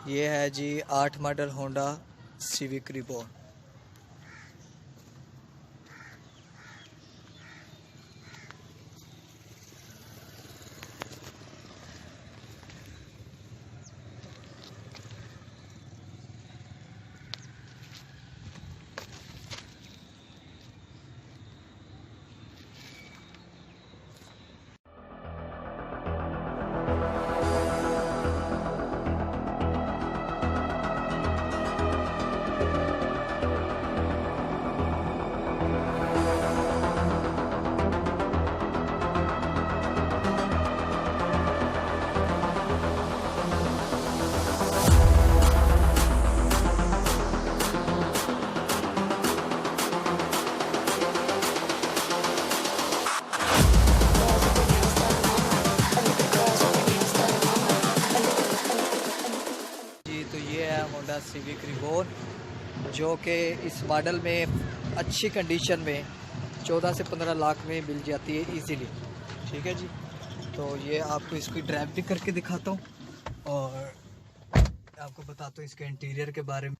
ये है जी 8 model Honda civic ribbon. Honda civic ribbon जो कि इस मॉडल में अच्छी कंडीशन में 14 से 15 लाख में मिल जाती है इजीली। ठीक है जी, तो ये आपको इसकी ड्राइव भी करके दिखाता हूँ और आपको बताता हूँ इसके इंटीरियर के बारे में।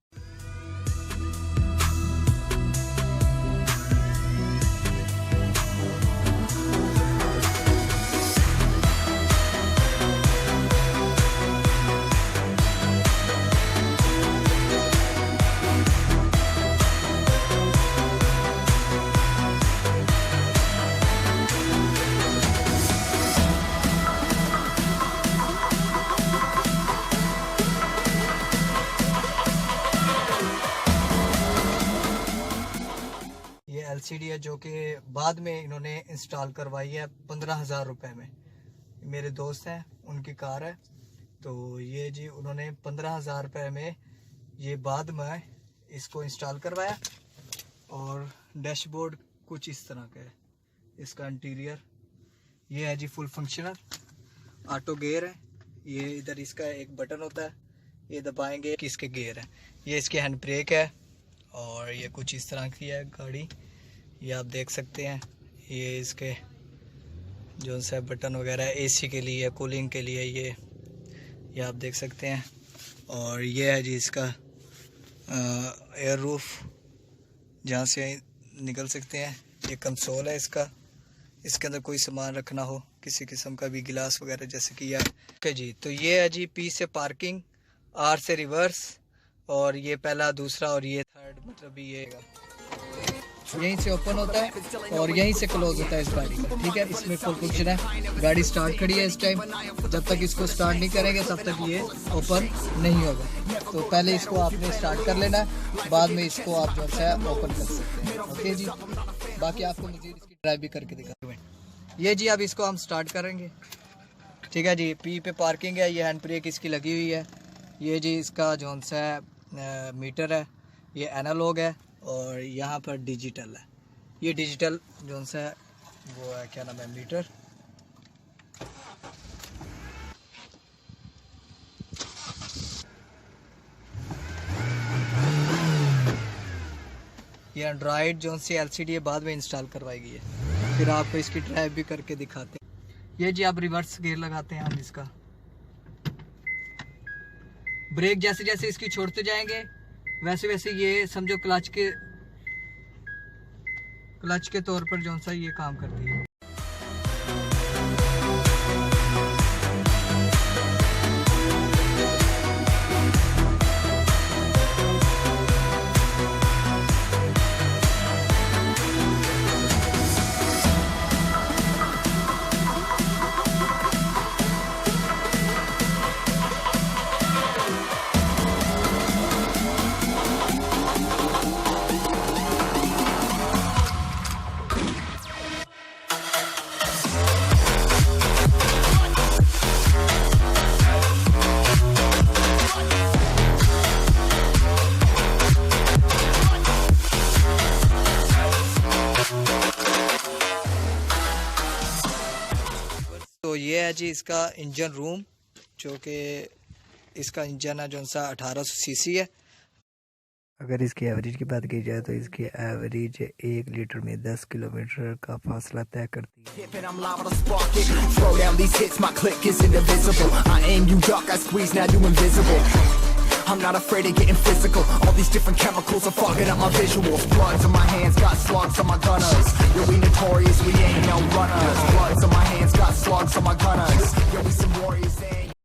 LCD है जो कि बाद में इन्होंने इंस्टॉल करवाई है 15,000 रुपये में। मेरे दोस्त हैं, उनकी कार है, तो ये जी उन्होंने 15,000 रुपये में ये बाद में इसको इंस्टॉल करवाया। और डैशबोर्ड कुछ इस तरह का है। इसका इंटीरियर ये है जी फुल फंक्शनल, ऑटो गियर है। ये इधर इसका एक बटन होता है, ये दबाएंगे कि इसके गियर है। ये इसकी हैंड ब्रेक है और ये कुछ इस तरह की है गाड़ी, ये आप देख सकते हैं। ये इसके जो सा बटन वगैरह एसी के लिए, कूलिंग के लिए, ये आप देख सकते हैं। और ये है जी इसका एयर रूफ, जहाँ से निकल सकते हैं। ये कंसोल है इसका, इसके अंदर कोई सामान रखना हो, किसी किस्म का भी गिलास वगैरह जैसे कि है जी। तो ये है जी P से पार्किंग, R से रिवर्स, और ये पहला, दूसरा और ये थर्ड, मतलब ये यहीं से ओपन होता है और यहीं से क्लोज होता है इस गाड़ी का। ठीक है, इसमें फुल फंक्शन है। गाड़ी स्टार्ट खड़ी है इस टाइम, जब तक इसको स्टार्ट नहीं करेंगे तब तक ये ओपन नहीं होगा। तो पहले इसको आपने स्टार्ट कर लेना है, बाद में इसको आप जो है ओपन कर सकते हैं। ओके जी, बाकी आपको मज़ीद इसकी ड्राइव भी करके दिखा। ये जी अब इसको हम स्टार्ट करेंगे। ठीक है जी, P पे पार्किंग है, ये हैंड ब्रेक इसकी लगी हुई है। ये जी इसका जो सा मीटर है, ये एनालॉग है और यहाँ पर डिजिटल है। ये डिजिटल जो सा वो है, क्या नाम है, मीटर। ये एंड्रॉयड जो सी LCD बाद में इंस्टॉल करवाई गई है। फिर आपको इसकी ड्राइव भी करके दिखाते हैं। ये जी आप रिवर्स गियर लगाते हैं हम इसका। ब्रेक जैसे जैसे इसकी छोड़ते जाएंगे वैसे वैसे ये समझो क्लच के तौर पर जो सा ये काम करती है। तो ये है जी इसका इंजन रूम, जो कि इसका इंजन है जो सा 1800 सीसी है। अगर इसकी एवरेज की बात की जाए तो इसकी एवरेज 1 लीटर में 10 किलोमीटर का फासला तय करती है। I'm not afraid of getting physical. All these different chemicals are fogging up my visuals. Bloods on my hands, got slugs on my gunners. Yo, we notorious, we ain't no runners. Bloods on my hands, got slugs on my gunners. Yo, we some warriors, they ain't